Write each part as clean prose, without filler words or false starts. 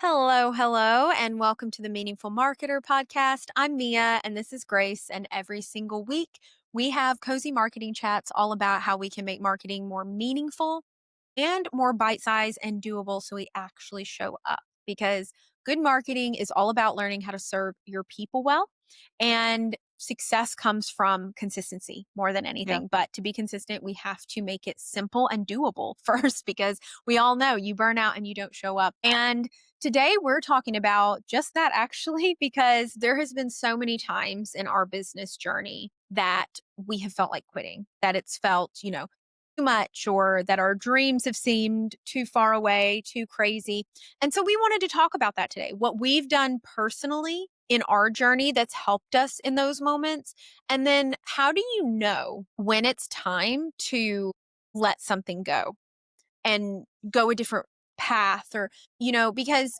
Hello, hello, and welcome to the Meaningful Marketer podcast. I'm Mia, and this is Grace. And every single week, we have cozy marketing chats all about how we can make marketing more meaningful and more bite sized and doable so we actually show up. Because good marketing is all about learning how to serve your people well. And success comes from consistency more than Yeah. anything. But to be consistent, we have to make it simple and doable first because we all know you burn out and you don't show up. And today we're talking about just that actually, because there has been so many times in our business journey that we have felt like quitting, that it's felt, too much or that our dreams have seemed too far away, too crazy. And so we wanted to talk about that today. What we've done personally in our journey that's helped us in those moments. And then how do you know when it's time to let something go and go a different path or, because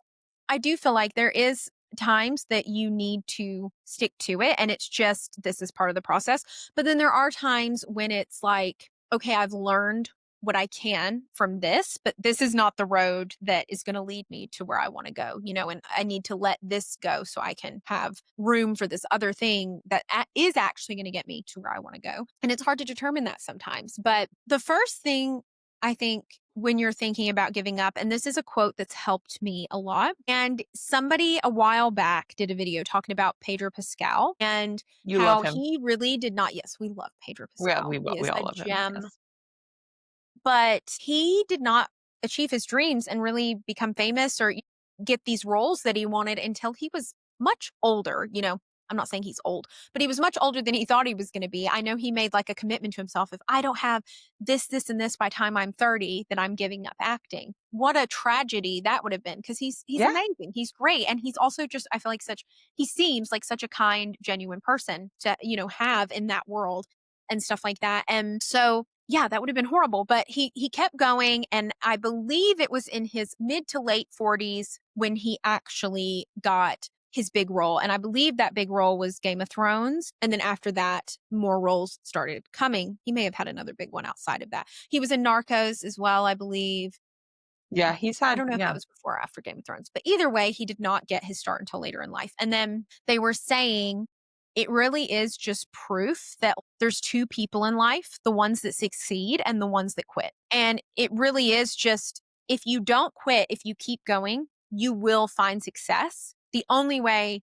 I do feel like there is times that you need to stick to it and it's just this is part of the process. But then there are times when it's like, okay, I've learned what I can from this, but this is not the road that is going to lead me to where I want to go, and I need to let this go so I can have room for this other thing that is actually going to get me to where I want to go. And it's hard to determine that sometimes. But the first thing I think when you're thinking about giving up, and this is a quote that's helped me a lot. And somebody a while back did a video talking about Pedro Pascal and You love how him. he really did not. Yes, we love Pedro Yeah, Pascal. He we is all a love him. gem, Yes. but he did not achieve his dreams and really become famous or get these roles that he wanted until he was much older. I'm not saying he's old, but he was much older than he thought he was going to be. I know he made like a commitment to himself. If I don't have this, and this by time I'm 30, then I'm giving up acting. What a tragedy that would have been because he's Yeah. amazing. He's great. And he's also just, I feel like he seems like such a kind, genuine person to, have in that world and stuff like that. And so yeah, that would have been horrible, but he kept going, and I believe it was in his mid to late 40s when he actually got his big role, and I believe that big role was Game of Thrones, and then after that, more roles started coming. He may have had another big one outside of that. He was in Narcos as well, I believe. Yeah, he's I had don't know if that yeah. was before or after Game of Thrones, but either way, he did not get his start until later in life. And then they were saying it really is just proof that there's two people in life, the ones that succeed and the ones that quit. And it really is just if you don't quit, if you keep going, you will find success. The only way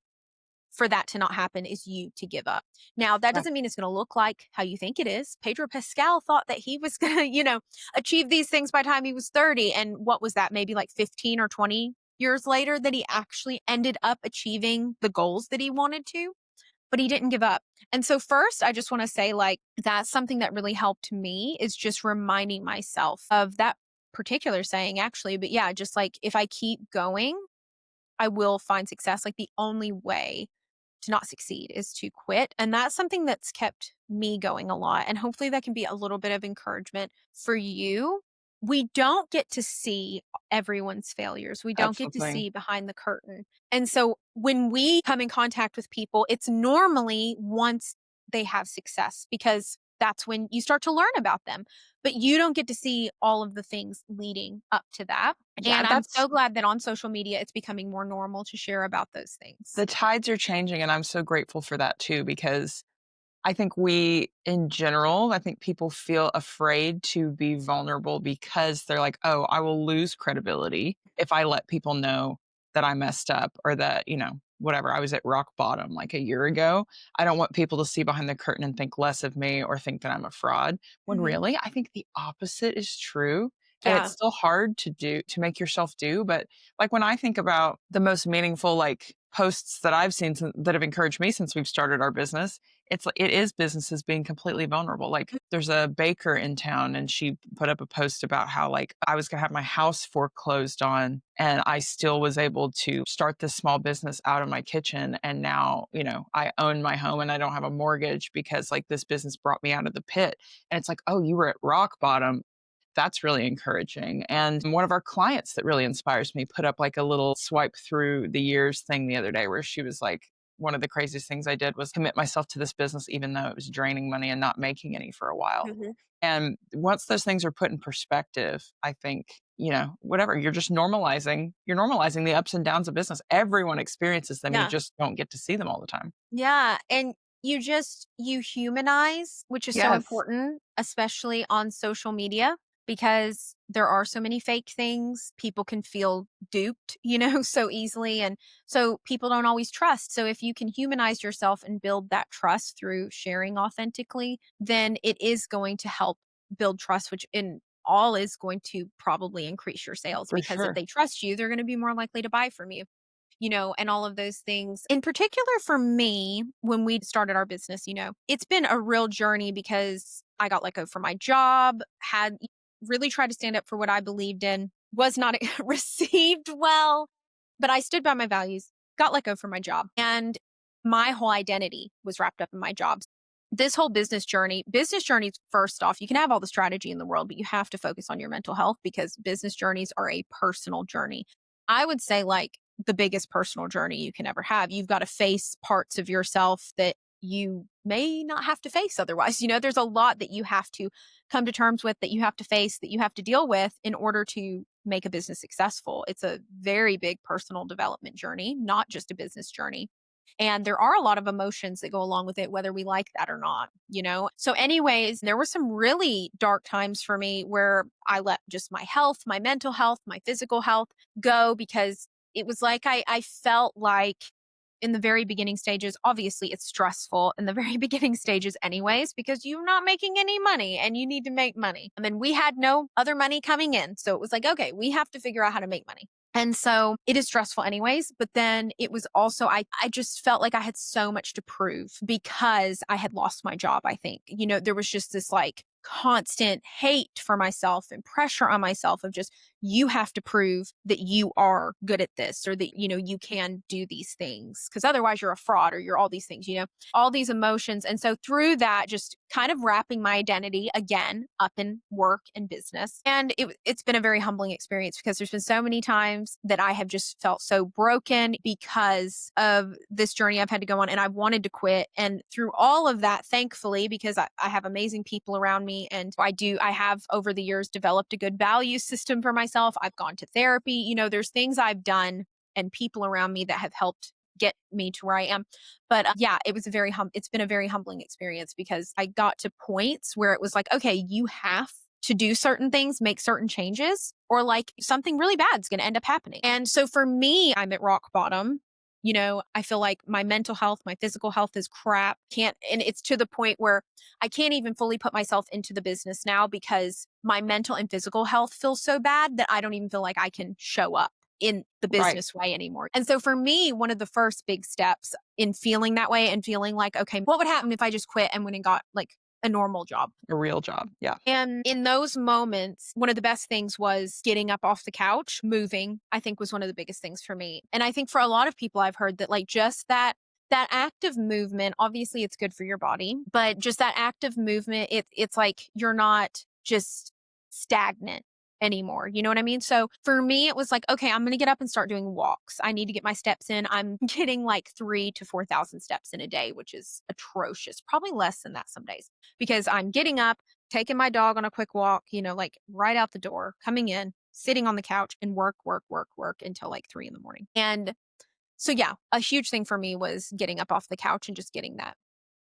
for that to not happen is you to give up. Now, that Yeah. doesn't mean it's going to look like how you think it is. Pedro Pascal thought that he was going to, achieve these things by the time he was 30. And what was that? Maybe like 15 or 20 years later that he actually ended up achieving the goals that he wanted to, but he didn't give up. And so first, I just want to say like that's something that really helped me is just reminding myself of that particular saying actually. But yeah, just like if I keep going, I will find success. Like the only way to not succeed is to quit. And that's something that's kept me going a lot. And hopefully that can be a little bit of encouragement for you. We don't get to see everyone's failures. We don't That's get the to thing. see behind the curtain. And so when we come in contact with people, it's normally once they have success because that's when you start to learn about them. But you don't get to see all of the things leading up to that. Yeah, And I'm that's so glad that on social media, it's becoming more normal to share about those things. the tides are changing, and I'm so grateful for that too, because I think we in general, I think people feel afraid to be vulnerable because they're like, "Oh, I will lose credibility if I let people know that I messed up or that, whatever, I was at rock bottom like a year ago. I don't want people to see behind the curtain and think less of me or think that I'm a fraud." When Mhm. really, I think the opposite is true. And it's Yeah. still hard to make yourself do. But like when I think about the most meaningful like posts that I've seen that have encouraged me since we've started our business, it is businesses being completely vulnerable. Like there's a baker in town and she put up a post about how like I was going to have my house foreclosed on and I still was able to start this small business out of my kitchen, and now, I own my home and I don't have a mortgage because like this business brought me out of the pit. And it's like, "Oh, you were at rock bottom." That's really encouraging. And one of our clients that really inspires me put up like a little swipe through the years thing the other day where she was like, one of the craziest things I did was commit myself to this business, even though it was draining money and not making any for a while. Mhm. And once those things are put in perspective, I think whatever. You're normalizing the ups and downs of business. Everyone experiences them. You Yeah. just don't get to see them all the time. Yeah. And you humanize, which is so Yes, important, especially on social media, because there are so many fake things. People can feel duped, so easily. And so people don't always trust. So if you can humanize yourself and build that trust through sharing authentically, then it is going to help build trust, which in all is going to probably increase your sales, for because if sure. they trust you, they're going to be more likely to buy from you, and all of those things. In particular, for me, when we started our business, it's been a real journey because I got let go from my job, had really tried to stand up for what I believed in, was not received well, but I stood by my values, got let go from my job, and my whole identity was wrapped up in my job. This whole business journeys, first off, you can have all the strategy in the world, but you have to focus on your mental health because business journeys are a personal journey. I would say, like, the biggest personal journey you can ever have. You've got to face parts of yourself that you may not have to face otherwise. There's a lot that you have to come to terms with, that you have to face, that you have to deal with in order to make a business successful. It's a very big personal development journey, not just a business journey. And there are a lot of emotions that go along with it, whether we like that or not. So, anyways, there were some really dark times for me where I let just my health, my mental health, my physical health go, because it was like I felt like in the very beginning stages, obviously it's stressful in the very beginning stages, anyways, because you're not making any money and you need to make money. I mean, we had no other money coming in. So it was like, okay, we have to figure out how to make money. And so it is stressful anyways, but then it was also, I just felt like I had so much to prove because I had lost my job, I think. There was just this like constant hate for myself and pressure on myself of just, you have to prove that you are good at this, or that, you can do these things, because otherwise you're a fraud, or you're all these things, all these emotions. And so through that, just kind of wrapping my identity again up in work and business. And it's been a very humbling experience, because there's been so many times that I have just felt so broken because of this journey I've had to go on, and I wanted to quit. And through all of that, thankfully, because I have amazing people around me, and I have over the years developed a good value system for myself. I've gone to therapy, there's things I've done and people around me that have helped get me to where I am. But yeah, it's been a very humbling experience, because I got to points where it was like, okay, you have to do certain things, make certain changes, or like something really bad is going to end up happening. And so for me, I'm at rock bottom. I feel like my mental health, my physical health is crap. And it's to the point where I can't even fully put myself into the business now, because my mental and physical health feels so bad that I don't even feel like I can show up in the Right. business way anymore. And so for me, one of the first big steps in feeling that way and feeling like, okay, what would happen if I just quit and went and got like a normal job? A real job. Yeah. And in those moments, one of the best things was getting up off the couch, moving, I think was one of the biggest things for me. And I think for a lot of people, I've heard that, like, just that act of movement, obviously it's good for your body, but just that act of movement, it's like you're not just stagnant anymore. You know what I mean? So for me, it was like, okay, I'm going to get up and start doing walks. I need to get my steps in. I'm getting like 3 to 4,000 steps in a day, which is atrocious. Probably less than that some days, because I'm getting up, taking my dog on a quick walk, like right out the door, coming in, sitting on the couch, and work, work, work, work until like 3 in the morning. And so, yeah, a huge thing for me was getting up off the couch and just getting that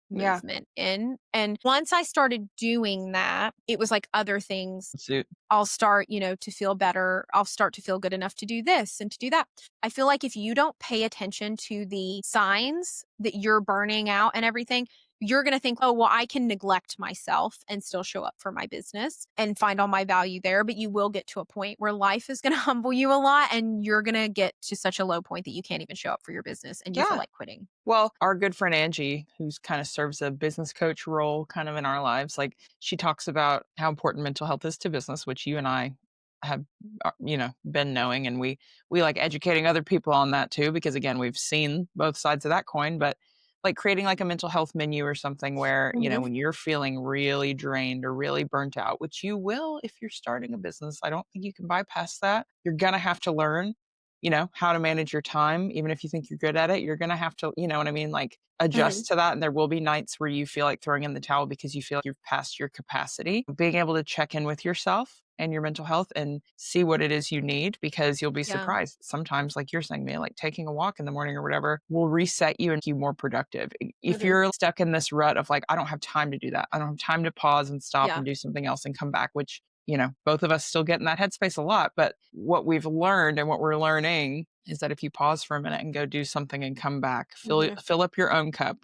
Yeah. movement in. And once I started doing that, it was like other things. Suit. I'll start, to feel better. I'll start to feel good enough to do this and to do that. I feel like if you don't pay attention to the signs that you're burning out and everything, you're going to think, oh, well, I can neglect myself and still show up for my business and find all my value there. But you will get to a point where life is going to humble you a lot, and you're going to get to such a low point that you can't even show up for your business and you feel Yeah. like quitting. Well, our good friend Angie, who's kind of serves a business coach role kind of in our lives, like she talks about how important mental health is to business, which you and I have, been knowing, and we like educating other people on that too, because again, we've seen both sides of that coin. But like creating like a mental health menu or something where, Mhm. when you're feeling really drained or really burnt out, which you will if you're starting a business, I don't think you can bypass that. You're gonna have to learn how to manage your time. Even if you think you're good at it, you're going to have to, you know what I mean? Like Mhm. adjust to that. And there will be nights where you feel like throwing in the towel because you feel like you've passed your capacity. Being able to check in with yourself and your mental health and see what it is you need, because you'll be Yeah. surprised. Sometimes, like you're saying, me, like taking a walk in the morning or whatever will reset you and make you more productive. If Hmm. you're stuck in this rut of like, I don't have time to do that, I don't have time to pause and stop Yeah. and do something else and come back, which, both of us still get in that headspace a lot. But what we've learned and what we're learning is that if you pause for a minute and go do something and come back, Hmm. fill up your own cup,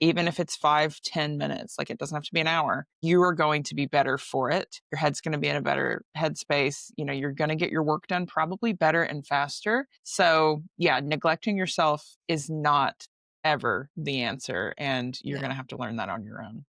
even if it's 5, 10 minutes, like it doesn't have to be an hour, you are going to be better for it. Your head's going to be in a better headspace. You're going to get your work done probably better and faster. So, yeah, neglecting yourself is not ever the answer. And you're going Yeah. to have to learn that on your own.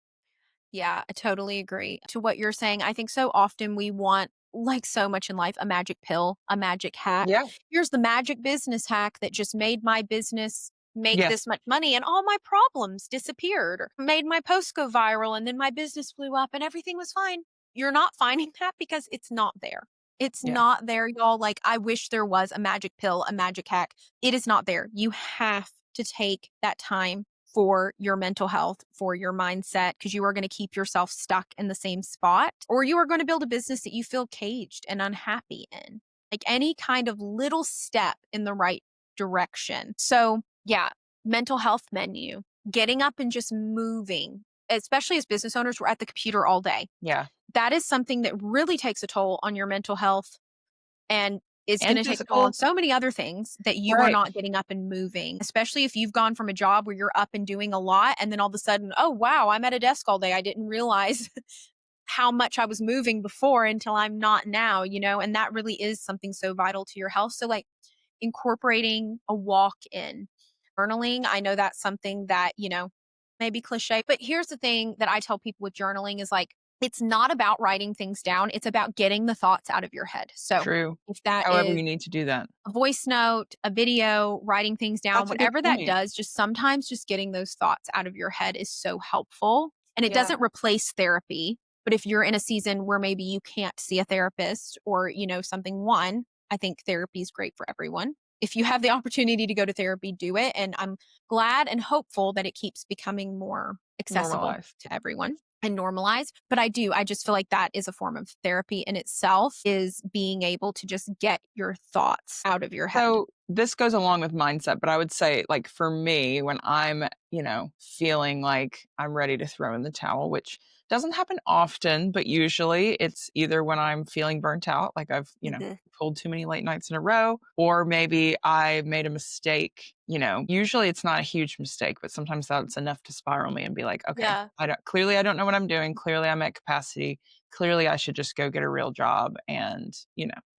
Yeah, I totally agree to what you're saying. I think so often we want, like so much in life, a magic pill, a magic hack. Yeah. Here's the magic business hack that just made my business make Yes. this much money and all my problems disappeared, or made my post go viral and then my business blew up and everything was fine. You're not finding that because it's not there. It's Yeah. not there, y'all. Like, I wish there was a magic pill, a magic hack. It is not there. You have to take that time for your mental health, for your mindset, because you are going to keep yourself stuck in the same spot, or you are going to build a business that you feel caged and unhappy in. Like, any kind of little step in the right direction. So, yeah, mental health menu, getting up and just moving, especially as business owners, we're at the computer all day. Yeah. That is something that really takes a toll on your mental health and is going And to take a toll on physical. so many other things that you are Right. not getting up and moving, especially if you've gone from a job where you're up and doing a lot. And then all of a sudden, oh, wow, I'm at a desk all day. I didn't realize how much I was moving before until I'm not now, and that really is something so vital to your health. So, like, incorporating a walk in, journaling. I know that's something that, maybe cliche, but here's the thing that I tell people with journaling is like, it's not about writing things down. It's about getting the thoughts out of your head. So True. if that However is you need to do that. a voice note, a video, writing things down, That's a good whatever that point. does, just sometimes just getting those thoughts out of your head is so helpful. And it Yeah. doesn't replace therapy. But if you're in a season where maybe you can't see a therapist or, something, one, I think therapy is great for everyone. If you have the opportunity to go to therapy, do it. And I'm glad and hopeful that it keeps becoming more accessible Normalize. to everyone and normalized. But I just feel like that is a form of therapy in itself, is being able to just get your thoughts out of your head. So this goes along with mindset, but I would say, like, for me, when I'm, feeling like I'm ready to throw in the towel, which doesn't happen often, but usually it's either when I'm feeling burnt out, like I've, Mhm. pulled too many late nights in a row, or maybe I made a mistake. Usually it's not a huge mistake, but sometimes that's enough to spiral me and be like, okay, Yeah. clearly I don't know what I'm doing. Clearly I'm at capacity. Clearly I should just go get a real job. And,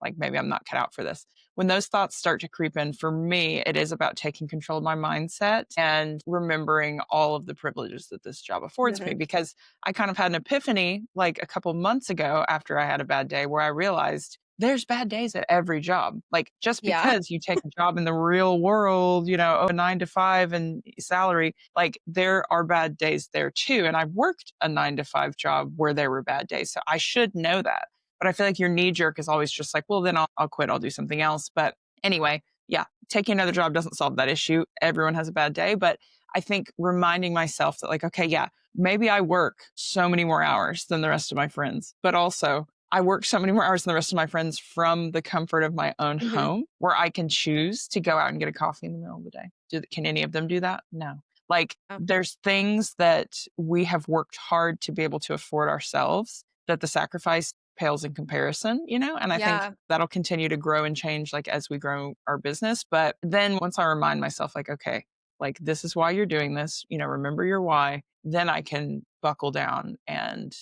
like maybe I'm not cut out for this. When those thoughts start to creep in, for me, it is about taking control of my mindset and remembering all of the privileges that this job affords me. Mhm. Because I kind of had an epiphany like a couple months ago after I had a bad day, where I realized there's bad days at every job. Like, just Yeah. because you take a job in the real world, a 9 to 5 and salary, like there are bad days there too. And I've worked a 9 to 5 job where there were bad days. So I should know that. But I feel like your knee jerk is always just like, well, then I'll quit. I'll do something else. But anyway, yeah, taking another job doesn't solve that issue. Everyone has a bad day. But I think reminding myself that, like, okay, yeah, maybe I work so many more hours than the rest of my friends, but also I work so many more hours than the rest of my friends from the comfort of my own Mhm. home, where I can choose to go out and get a coffee in the middle of the day. Can any of them do that? No. Like, Oh. there's things that we have worked hard to be able to afford ourselves, that the sacrifice pales in comparison, and I think Yeah. that'll continue to grow and change, like, as we grow our business. But then once I remind myself, like, okay, like, this is why you're doing this, remember your why, then I can buckle down and,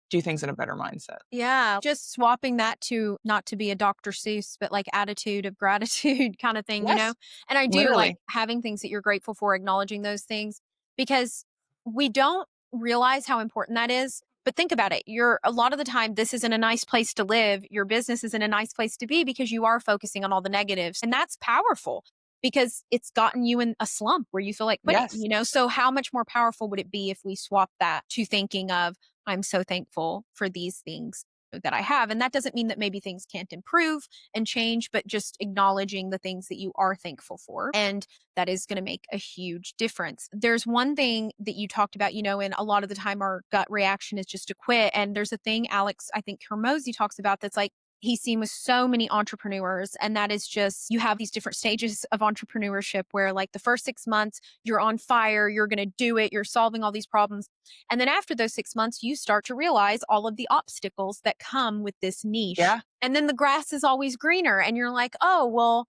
do things in a better mindset. Yeah. Just swapping that to, not to be a Dr. Seuss, but like attitude of gratitude kind of thing, Yes, And I do like literally. having things that you're grateful for, acknowledging those things, because we don't realize how important that is. But think about it. You're a lot of the time, this isn't a nice place to live. Your business isn't a nice place to be because you are focusing on all the negatives. And that's powerful because it's gotten you in a slump where you feel like quitting, Yes. So how much more powerful would it be if we swap that to thinking of, I'm so thankful for these things. that I have. And that doesn't mean that maybe things can't improve and change, but just acknowledging the things that you are thankful for. And that is going to make a huge difference. There's one thing that you talked about, and a lot of the time our gut reaction is just to quit. And there's a thing Alex, I think Hermosi talks about that's like, he's seen with so many entrepreneurs. And that is just, you have these different stages of entrepreneurship where, like, the first 6 months, you're on fire, you're going to do it, you're solving all these problems. And then after those 6 months, you start to realize all of the obstacles that come with this niche. Yeah. And then the grass is always greener. And you're like, oh, well,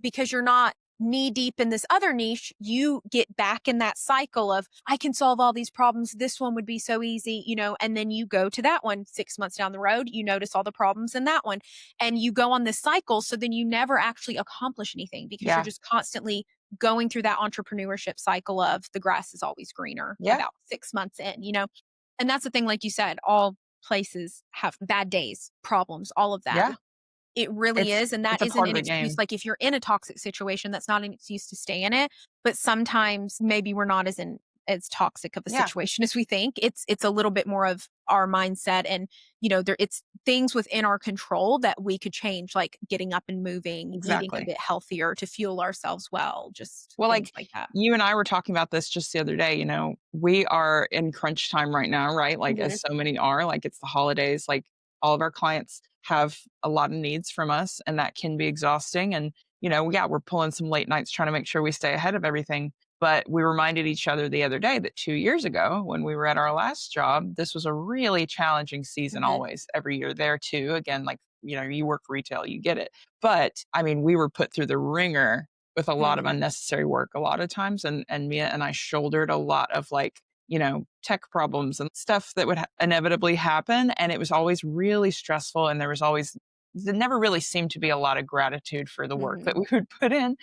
because you're not knee deep in this other niche, you get back in that cycle of, I can solve all these problems. This one would be so easy, and then you go to that one 6 months down the road, you notice all the problems in that one, and you go on this cycle. So then you never actually accomplish anything because you're Yeah. just constantly going through that entrepreneurship cycle of the grass is always greener Yeah. about 6 months in. And that's the thing, like you said, all places have bad days, problems, all of that. Yeah. It really It's is, and that it's a isn't part of an the excuse. game. Like, if you're in a toxic situation, that's not an excuse to stay in it, but sometimes maybe we're not as toxic of a Yeah. situation as we think. It's a little bit more of our mindset, and, it's things within our control that we could change, like getting up and moving, eating a Exactly. bit healthier to fuel ourselves well, just Well, things like like that. you and I were talking about this just the other day, we are in crunch time right now, right? Like Mhm, as so many are, like it's the holidays, like all of our clients have a lot of needs from us and that can be exhausting. And, yeah, we're pulling some late nights trying to make sure we stay ahead of everything. But we reminded each other the other day that 2 years ago, when we were at our last job, this was a really challenging season mhm, always, every year there too. Again, like, you work retail, you get it. But I mean, we were put through the ringer with a lot of mhm, unnecessary work a lot of times, and Mia and I shouldered a lot of, like, tech problems and stuff that would inevitably happen, and it was always really stressful, and there never really seemed to be a lot of gratitude for the work that mhm. we would put in,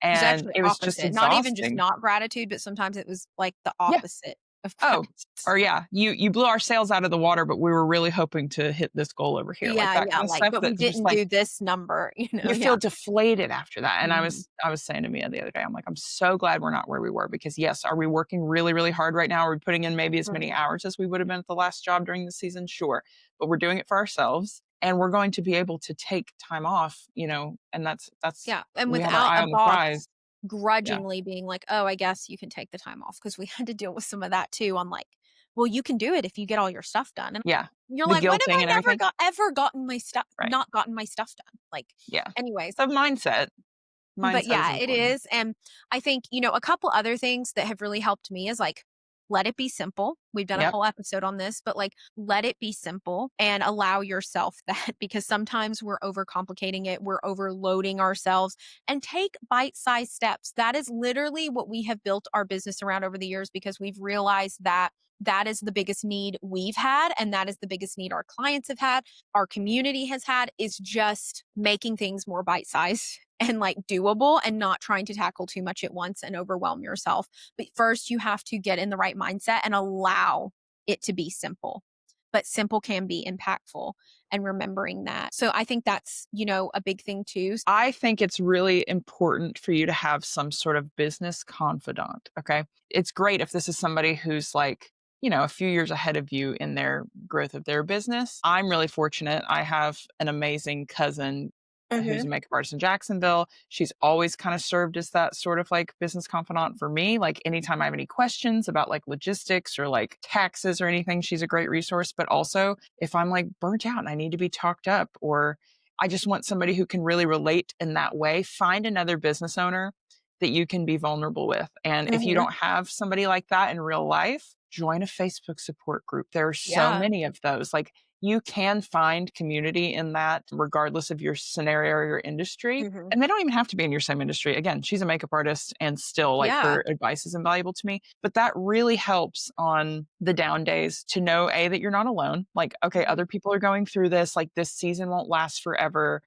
It was and actually it was just opposite, not even just exhausting. not gratitude, but sometimes it was, like, the Yeah. opposite of Oh, gratitude. or yeah, you blew our sails out of the water, but we were really hoping to hit this goal over here, like Yeah, that yeah, kind of like, stuff but we that's just didn't like do this number, you yeah. feel deflated after that, and I Mhm, was I was saying to Mia the other day, I'm like, "I'm so glad we're not where we were because, yes, are we working really, really hard right now? Are we putting in maybe as many mhm. hours as we would have been at the last job during the season? Sure, but we're doing it for ourselves, and we're going to be able to take time off, and that's Yeah, and we have our without eye a on the prize." boss Yeah. grudgingly being like, "Oh, I guess you can take the time off," because we had to deal with some of that too on, like, "Well, you can do it if you get all your stuff done," and Yeah. you're The like, "When have guilting I and never everything. got ever gotten my stuff Right. not gotten my stuff done?" Like, Yeah. anyways, So mindset. but Mindset is yeah, it important. is, and I think, a couple other things that have really helped me is, like, let it be simple. We've done a Yep. whole episode on this, but, like, let it be simple and allow yourself that because sometimes we're overcomplicating it, we're overloading ourselves, and take bite-sized steps. That is literally what we have built our business around over the years because we've realized that that is the biggest need we've had, and that is the biggest need our clients have had, our community has had, is just making things more bite-sized and, like, doable and not trying to tackle too much at once and overwhelm yourself. But first, you have to get in the right mindset and allow it to be simple. But simple can be impactful and remembering that. So I think that's, a big thing too. I think it's really important for you to have some sort of business confidant, okay? It's great if this is somebody who's like, a few years ahead of you in their growth of their business. I'm really fortunate. I have an amazing cousin who's Mhm. a makeup artist in Jacksonville. She's always kind of served as that sort of like business confidant for me. Like anytime I have any questions about like logistics or like taxes or anything, she's a great resource. But also if I'm like burnt out and I need to be talked up or I just want somebody who can really relate in that way. Find another business owner that you can be vulnerable with. And if you Mhm. don't have somebody like that in real life, join a Facebook support group. There are so Yeah. many of those. Like you can find community in that regardless of your scenario or your industry. Mhm. And they don't even have to be in your same industry. Again, she's a makeup artist and still like Yeah. her advice is invaluable to me. But that really helps on the down days to know A, that you're not alone. Like, okay, Mhm. other people are going through this. Like this season won't last forever.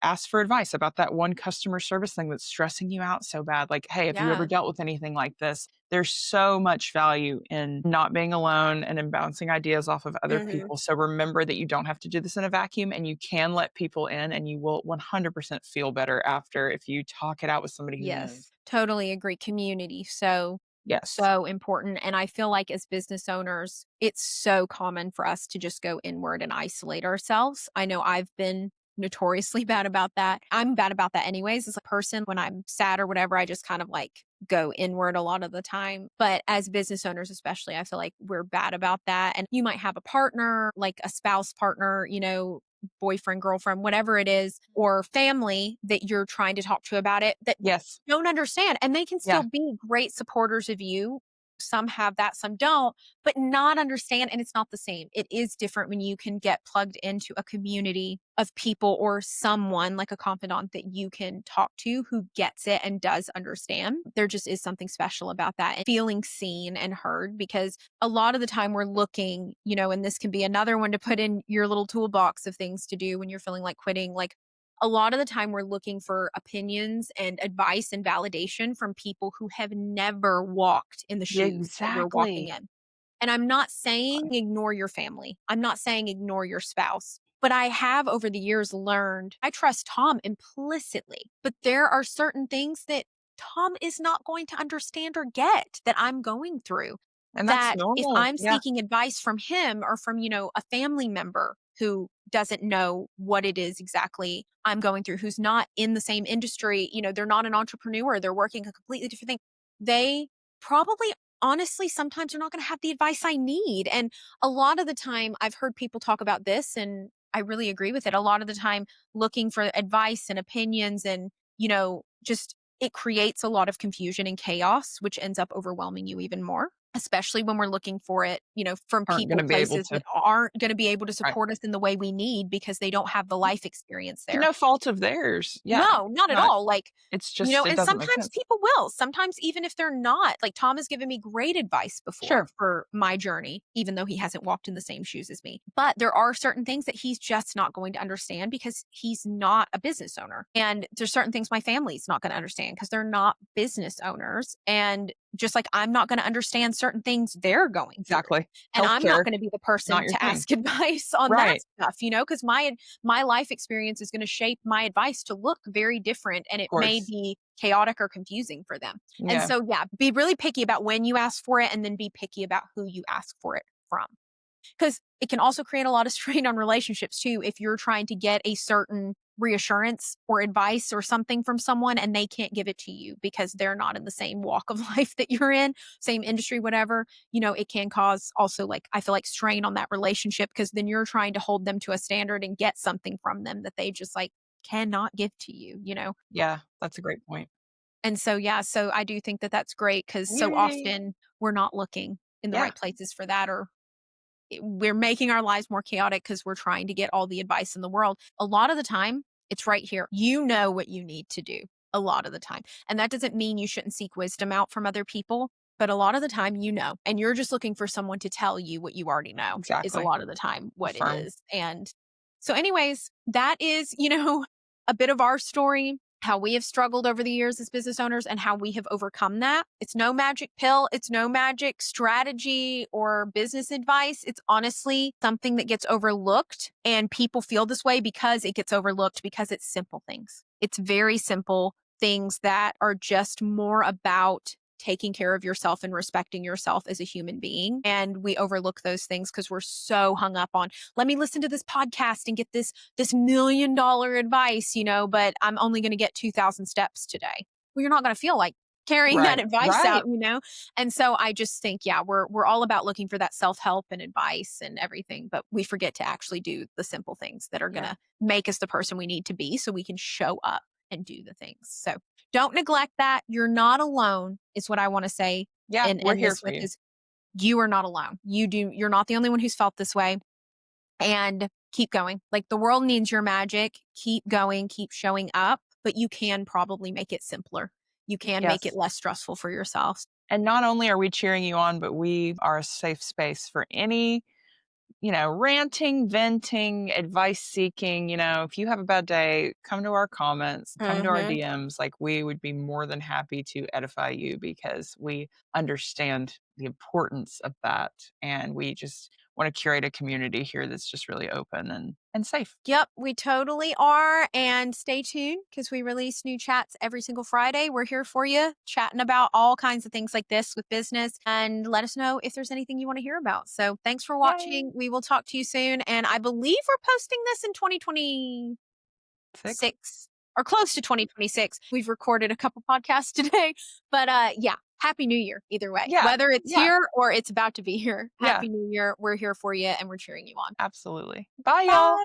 Ask for advice about that one customer service thing that's stressing you out so bad. Like, hey, have you ever Yeah. dealt with anything like this? There's so much value in not being alone and in bouncing ideas off of other Mhm. people. So remember that you don't have to do this in a vacuum and you can let people in and you will 100% feel better after if you talk it out with somebody who knows. Yes. Totally agree. Community. So Yes. So important. And I feel like as business owners, it's so common for us to just go inward and isolate ourselves. I know I've been notoriously bad about that. I'm bad about that anyways. As a person, when I'm sad or whatever, I just kind of like go inward a lot of the time. But as business owners, especially, I feel like we're bad about that. And you might have a partner, like a spouse partner, boyfriend, girlfriend, whatever it is, or family that you're trying to talk to about it that Yes. don't understand. And they can still Yeah. be great supporters of you. Some have that, some don't, but not understand. And it's not the same. It is different when you can get plugged into a community of people or someone like a confidant that you can talk to who gets it and does understand. There just is something special about that and feeling seen and heard because a lot of the time we're looking, and this can be another one to put in your little toolbox of things to do when you're feeling like quitting. Like a lot of the time we're looking for opinions and advice and validation from people who have never walked in the Yeah, shoes that we're walking exactly. in. And I'm not saying ignore your family. I'm not saying ignore your spouse. But I have over the years learned I trust Tom implicitly. But there are certain things that Tom is not going to understand or get that I'm going through. And that's That if normal. I'm Yeah. seeking advice from him or from, a family member who doesn't know what it is exactly I'm going through, who's not in the same industry, they're not an entrepreneur, they're working a completely different thing. They probably honestly sometimes are not going to have the advice I need. And a lot of the time I've heard people talk about this and I really agree with it. A lot of the time looking for advice and opinions and, just it creates a lot of confusion and chaos, which ends up overwhelming you even more, especially when we're looking for it, from Aren't people, gonna be able places to. that aren't going to be able to Right. support us in the way we need because they don't have the life experience To there. no fault of theirs. Yeah. No, not at Not all. Like, it's just it and doesn't make sometimes sense. people will. Sometimes even if they're not, like Tom has given me great advice before Sure. for my journey, even though he hasn't walked in the same shoes as me. But there are certain things that he's just not going to understand because he's not a business owner. And there's certain things my family's not going to understand because they're not business owners. And just like I'm not going to understand certain things they're going through. Exactly. And I'm not Healthcare, going to be the not person your to thing. ask advice on that Right. stuff, because my life experience is going to shape my advice to look very different and Of it may course. be chaotic or confusing for them. And Yeah. so, yeah, be really picky about when you ask for it and then be picky about who you ask for it from. Because it can also create a lot of strain on relationships too if you're trying to get a certain reassurance or advice or something from someone and they can't give it to you because they're not in the same walk of life that you're in, same industry, whatever. It can cause also like I feel like strain on that relationship because then you're trying to hold them to a standard and get something from them that they just like cannot give to you. Yeah. That's a great point. And so, yeah, so I do think that that's great because so Yay. often we're not looking in the Yeah. right places for that, or we're making our lives more chaotic because we're trying to get all the advice in the world. A lot of the time, it's right here. You know what you need to do a lot of the time. And that doesn't mean you shouldn't seek wisdom out from other people. But a lot of the time, and you're just looking for someone to tell you what you already know is a Exactly. lot of the time what it Affirm. is. And so, anyways, that is, a bit of our story, how we have struggled over the years as business owners and how we have overcome that. It's no magic pill. It's no magic strategy or business advice. It's honestly something that gets overlooked and people feel this way because it gets overlooked because it's simple things. It's very simple things that are just more about taking care of yourself and respecting yourself as a human being. And we overlook those things because we're so hung up on, let me listen to this podcast and get this $1 million advice, but I'm only going to get 2,000 steps today. Well, you're not going to feel like carrying that Right. advice Right. out. And so I just think, yeah, we're all about looking for that self-help and advice and everything, but we forget to actually do the simple things that are going Yeah. to make us the person we need to be so we can show up and do the things. So don't neglect that. You're not alone is what I want to say Yeah. and We're end here this for with you. is you are not alone. You're not the only one who's felt this way, and keep going. Like the world needs your magic. Keep going, keep showing up, but you can probably make it simpler. You can make it Yes. less stressful for yourself. And not only are we cheering you on, but we are a safe space for any, ranting, venting, advice seeking. If you have a bad day, come to our comments, come to our Mhm. DMs. Like we would be more than happy to edify you because we understand the importance of that. And want to curate a community here that's just really open and safe. Yep, we totally are. And stay tuned because we release new chats every single Friday. We're here for you, chatting about all kinds of things like this with business. And let us know if there's anything you want to hear about. So thanks for watching. Yay. We will talk to you soon. And I believe we're posting this in 2026 or close to 2026. We've recorded a couple podcasts today. But yeah, Happy New Year either way. Yeah, Whether it's yeah. here or it's about to be here. Yeah. Happy New Year. We're here for you and we're cheering you on. Absolutely. Bye, y'all. Bye.